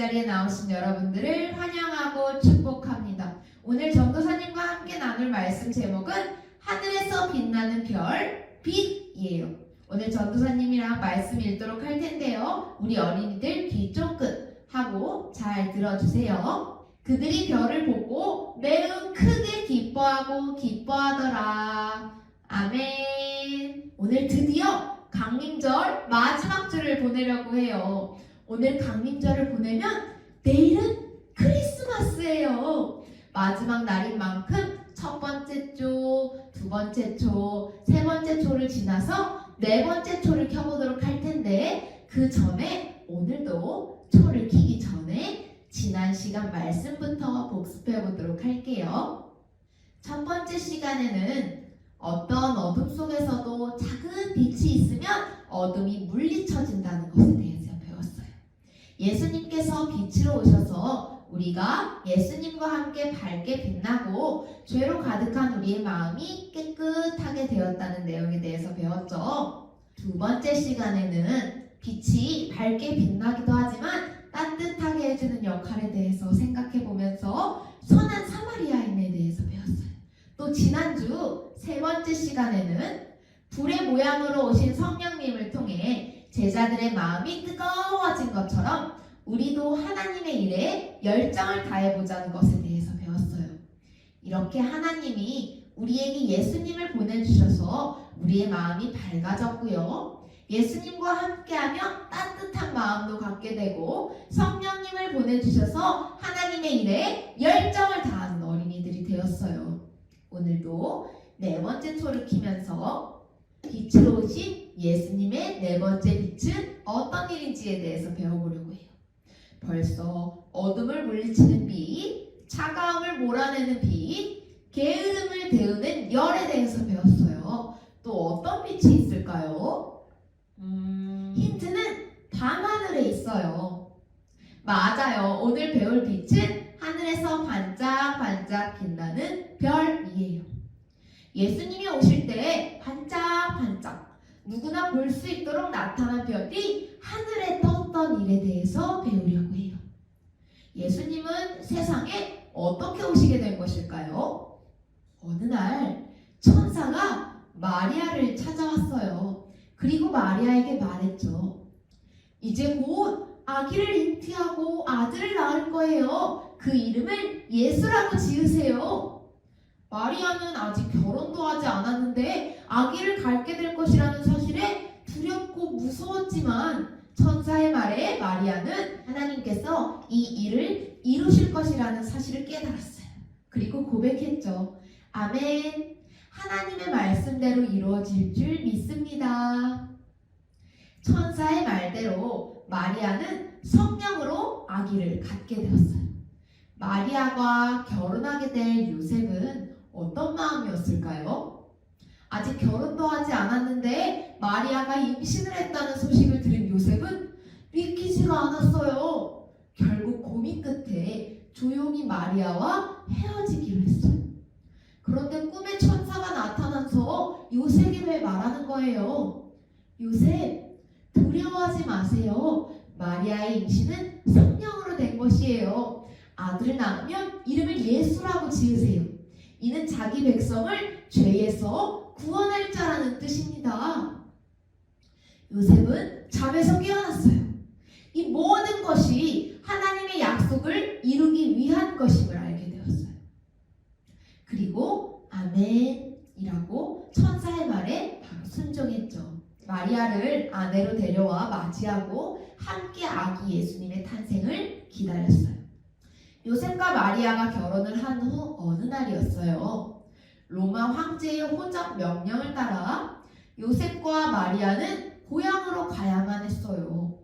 자리에 나오신 여러분들을 환영하고 축복합니다. 오늘 전도사님과 함께 나눌 말씀 제목은 하늘에서 빛나는 별, 빛이에요. 오늘 전도사님이랑 말씀 읽도록 할 텐데요. 우리 어린이들 귀 쫑긋 하고 잘 들어주세요. 그들이 별을 보고 매우 크게 기뻐하더라. 아멘. 오늘 드디어 강림절 마지막 주를 보내려고 해요. 오늘 강림절을 보내면 내일은 크리스마스예요. 마지막 날인 만큼 첫 번째 초, 두 번째 초, 세 번째 초를 지나서 네 번째 초를 켜보도록 할 텐데, 그 전에 오늘도 초를 켜기 전에 지난 시간 말씀부터 복습해 보도록 할게요. 첫 번째 시간에는 어떤 어둠 속에서도 작은 빛이 있으면 어둠이 물리쳐진다는 것에 대해서 배웠어요. 예수님께서 빛으로 오셔서 우리가 예수님과 함께 밝게 빛나고 죄로 가득한 우리의 마음이 깨끗하게 되었다는 내용에 대해서 배웠죠. 두 번째 시간에는 빛이 밝게 빛나기도 하지만 따뜻하게 해주는 역할에 대해서 생각해 보면서 선한 사마리아인에 대해서 배웠어요. 또 지난주 세 번째 시간에는 불의 모양으로 오신 성령님을 통해 제자들의 마음이 뜨거워진 것처럼 우리도 하나님의 일에 열정을 다해보자는 것에 대해서 배웠어요. 이렇게 하나님이 우리에게 예수님을 보내주셔서 우리의 마음이 밝아졌고요. 예수님과 함께하며 따뜻한 마음도 갖게 되고 성령님을 보내주셔서 하나님의 일에 열정을 다하는 어린이들이 되었어요. 오늘도 네 번째 초를 켜면서 빛으로 오신 예수님의 네 번째 빛은 어떤 일인지에 대해서 배워보려고 해요. 벌써 어둠을 물리치는 빛, 차가움을 몰아내는 빛, 게으름을 데우는 열에 대해서 배웠어요. 또 어떤 빛이 있을까요? 힌트는 밤하늘에 있어요. 맞아요. 오늘 배울 빛은 하늘에서 반짝반짝 빛나는 별이에요. 예수님이 오실 때 반짝반짝 누구나 볼 수 있도록 나타난 별이 하늘에 떴던 일에 대해서 배우려고 해요. 예수님은 세상에 어떻게 오시게 된 것일까요? 어느 날 천사가 마리아를 찾아왔어요. 그리고 마리아에게 말했죠. 이제 곧 아기를 잉태하고 아들을 낳을 거예요. 그 이름을 예수라고 지으세요. 마리아는 아직 결혼도 하지 않았는데 아기를 갖게 될 것이라는 사실에 두렵고 무서웠지만 천사의 말에 마리아는 하나님께서 이 일을 이루실 것이라는 사실을 깨달았어요. 그리고 고백했죠. 아멘. 하나님의 말씀대로 이루어질 줄 믿습니다. 천사의 말대로 마리아는 성령으로 아기를 갖게 되었어요. 마리아가 결혼하게 될 요셉은 어떤 마음이었을까요? 아직 결혼도 하지 않았는데 마리아가 임신을 했다는 소식을 들은 요셉은 믿기지가 않았어요. 결국 고민 끝에 조용히 마리아와 헤어지기로 했어요. 그런데 꿈에 천사가 나타나서 요셉에게 말하는 거예요. 요셉, 두려워하지 마세요. 마리아의 임신은 성령으로 된 것이에요. 아들을 낳으면 이름을 예수라고 지으세요. 이는 자기 백성을 죄에서 구원할 자라는 뜻입니다. 요셉은 잠에서 깨어났어요. 이 모든 것이 하나님의 약속을 이루기 위한 것임을 알게 되었어요. 그리고 아멘이라고 천사의 말에 바로 순종했죠. 마리아를 아내로 데려와 맞이하고 함께 아기 예수님의 탄생을 기다렸어요. 요셉과 마리아가 결혼을 한 후 어느 날이었어요. 로마 황제의 호적 명령을 따라 요셉과 마리아는 고향으로 가야만 했어요.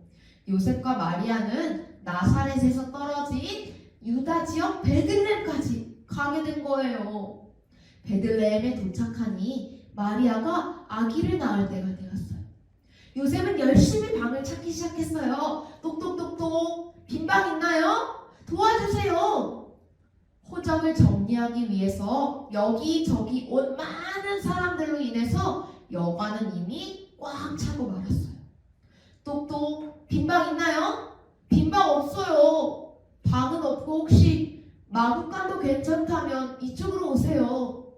요셉과 마리아는 나사렛에서 떨어진 유다 지역 베들레헴까지 가게 된 거예요. 베들레헴에 도착하니 마리아가 아기를 낳을 때가 되었어요. 요셉은 열심히 방을 찾기 시작했어요. 똑똑똑똑, 빈 방 있나요? 도와주세요. 호적을 정리하기 위해서 여기저기 온 많은 사람들로 인해서 여관은 이미 꽉 차고 말았어요. 똑똑, 빈 방 있나요? 빈 방 없어요. 방은 없고 혹시 마구간도 괜찮다면 이쪽으로 오세요.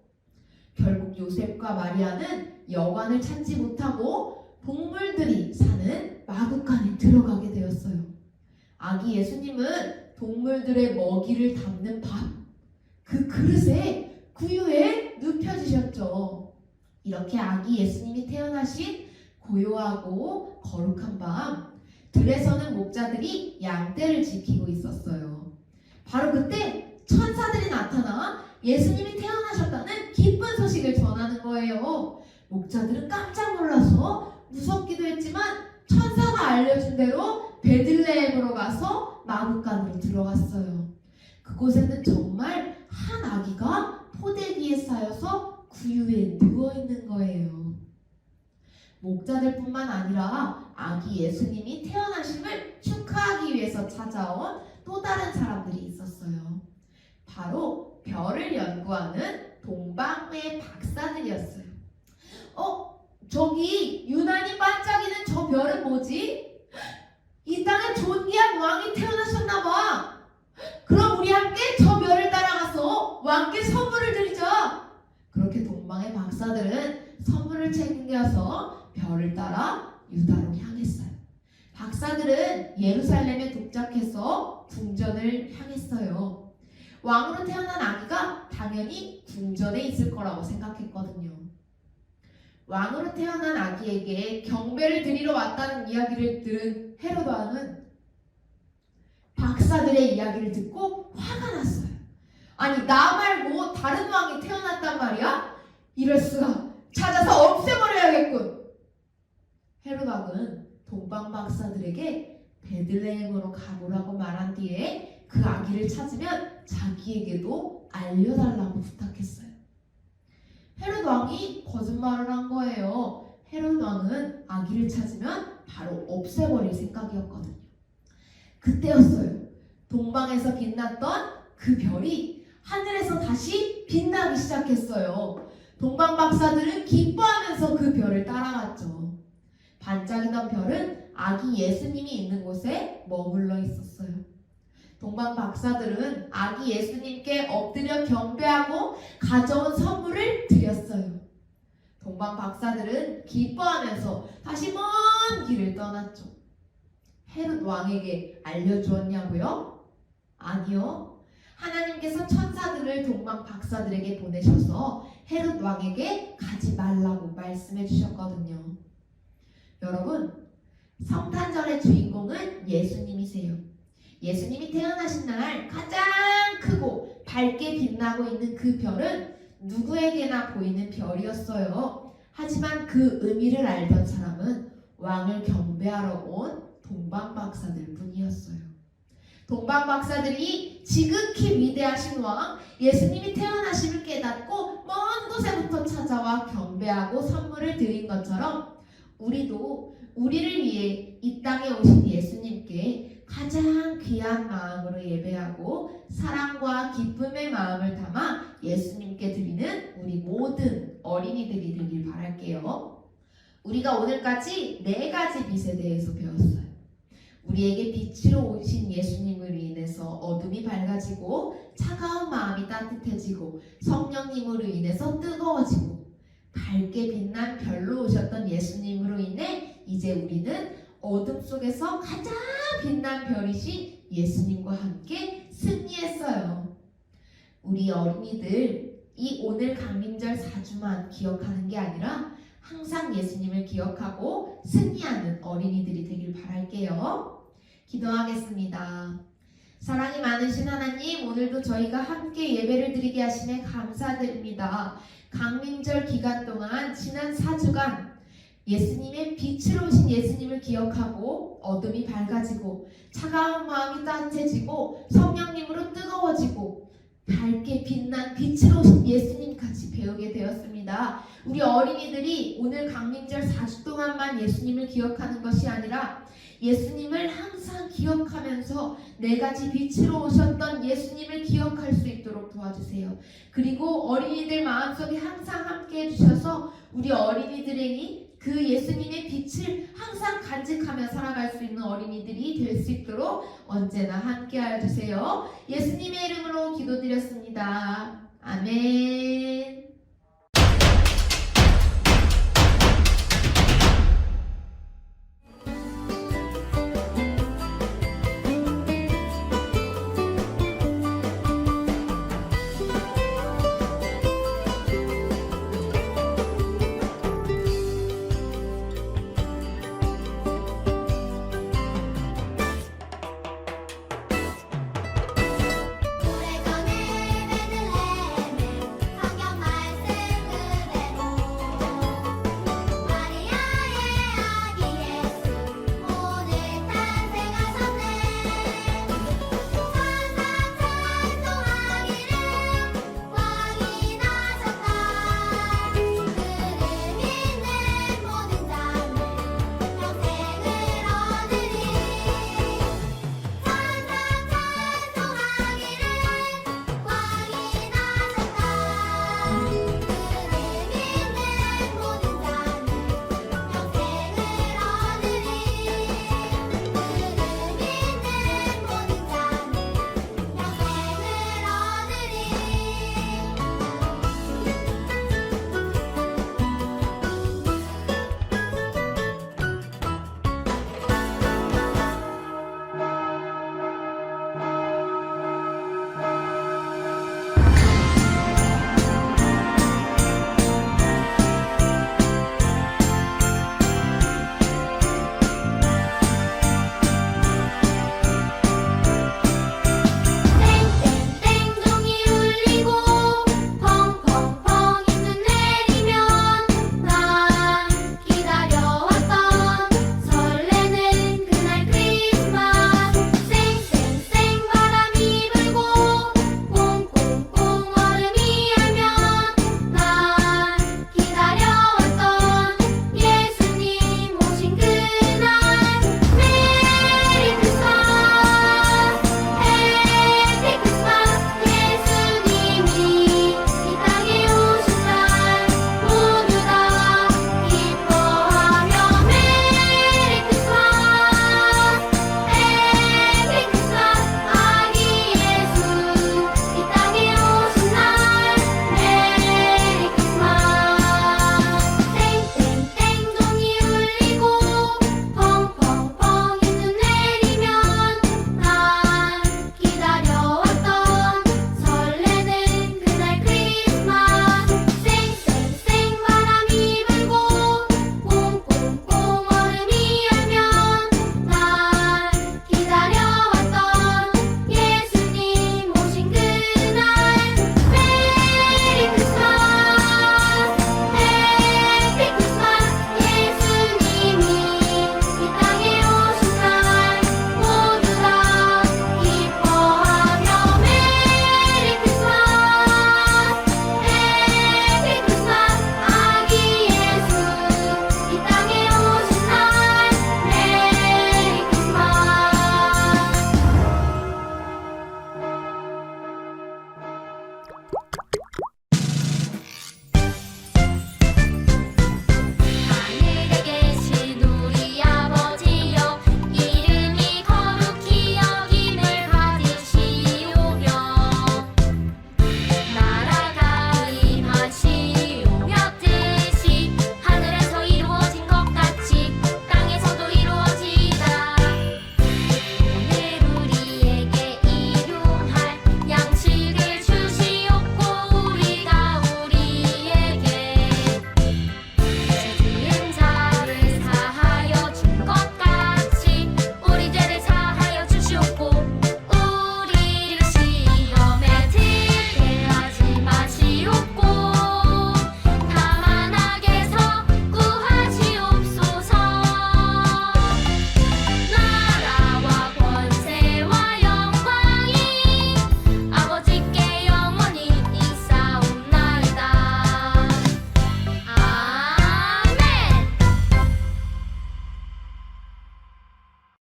결국 요셉과 마리아는 여관을 찾지 못하고 동물들이 사는 마구간에 들어가게 되었어요. 아기 예수님은 동물들의 먹이를 담는 밥, 그 그릇에 구유에 눕혀지셨죠. 이렇게 아기 예수님이 태어나신 고요하고 거룩한 밤, 들에서는 목자들이 양떼를 지키고 있었어요. 바로 그때 천사들이 나타나 예수님이 태어나셨다는 기쁜 소식을 전하는 거예요. 목자들은 깜짝 놀라서 무섭기도 했지만 천사가 알려준 대로 베들레헴으로 가서 마구간으로 들어갔어요. 그곳에는 정말 한 아기가 포대기에 쌓여서 구유에 누워있는 거예요. 목자들뿐만 아니라 아기 예수님이 태어나심을 축하하기 위해서 찾아온 또 다른 사람들이 있었어요. 바로 별을 연구하는 동방의 박사들이었어요. 저기 유난히 반짝이는 저 별은 뭐지? 이 땅에 존귀한 왕이 태어나셨나봐. 그럼 우리 함께 저 별을 따라가서 왕께 선물을 드리자. 그렇게 동방의 박사들은 선물을 챙겨서 별을 따라 유다로 향했어요. 박사들은 예루살렘에 도착해서 궁전을 향했어요. 왕으로 태어난 아기가 당연히 궁전에 있을 거라고 생각했거든요. 왕으로 태어난 아기에게 경배를 드리러 왔다는 이야기를 들은 헤로드 왕은 박사들의 이야기를 듣고 화가 났어요. 아니, 나 말고 다른 왕이 태어났단 말이야? 이럴 수가. 찾아서 없애버려야겠군. 헤로드 왕은 동방 박사들에게 베들레헴으로 가보라고 말한 뒤에 그 아기를 찾으면 자기에게도 알려달라고 부탁했어요. 헤롯 왕이 거짓말을 한 거예요. 헤롯 왕은 아기를 찾으면 바로 없애버릴 생각이었거든요. 그때였어요. 동방에서 빛났던 그 별이 하늘에서 다시 빛나기 시작했어요. 동방 박사들은 기뻐하면서 그 별을 따라갔죠. 반짝이던 별은 아기 예수님이 있는 곳에 머물러 있었어요. 동방 박사들은 아기 예수님께 엎드려 경배하고 가져온 선물을 드렸어요. 동방 박사들은 기뻐하면서 다시 먼 길을 떠났죠. 헤롯 왕에게 알려주었냐고요? 아니요. 하나님께서 천사들을 동방 박사들에게 보내셔서 헤롯 왕에게 가지 말라고 말씀해 주셨거든요. 여러분, 성탄절의 주인공은 예수님이세요. 예수님이 태어나신 날 가장 크고 밝게 빛나고 있는 그 별은 누구에게나 보이는 별이었어요. 하지만 그 의미를 알던 사람은 왕을 경배하러 온 동방 박사들 뿐이었어요. 동방 박사들이 지극히 위대하신 왕 예수님이 태어나심을 깨닫고 먼 곳에부터 찾아와 경배하고 선물을 드린 것처럼 우리도 우리를 위해 이 땅에 오신 예수님께 가장 귀한 마음으로 예배하고 사랑과 기쁨의 마음을 담아 예수님께 드리는 우리 모든 어린이들이 되길 바랄게요. 우리가 오늘까지 4가지 빛에 대해서 배웠어요. 우리에게 빛으로 오신 예수님으로 인해서 어둠이 밝아지고 차가운 마음이 따뜻해지고 성령님으로 인해서 뜨거워지고 밝게 빛난 별로 오셨던 예수님으로 인해 이제 우리는 어둠 속에서 가장 빛난 별이신 예수님과 함께 승리했어요. 우리 어린이들 이 오늘 강림절 4주만 기억하는 게 아니라 항상 예수님을 기억하고 승리하는 어린이들이 되길 바랄게요. 기도하겠습니다. 사랑이 많으신 하나님, 오늘도 저희가 함께 예배를 드리게 하심에 감사드립니다. 강림절 기간 동안 지난 4주간 예수님의 빛으로 오신 예수님을 기억하고 어둠이 밝아지고 차가운 마음이 따뜻해지고 성령님으로 뜨거워지고 밝게 빛난 빛으로 오신 예수님까지 배우게 되었습니다. 우리 어린이들이 오늘 강림절 4주 동안만 예수님을 기억하는 것이 아니라 예수님을 항상 기억하면서 4가지 빛으로 오셨던 예수님을 기억할 수 있도록 도와주세요. 그리고 어린이들 마음속에 항상 함께 해주셔서 우리 어린이들이 그 예수님의 빛을 항상 간직하며 살아갈 수 있는 어린이들이 될 수 있도록 언제나 함께하여 주세요. 예수님의 이름으로 기도드렸습니다. 아멘.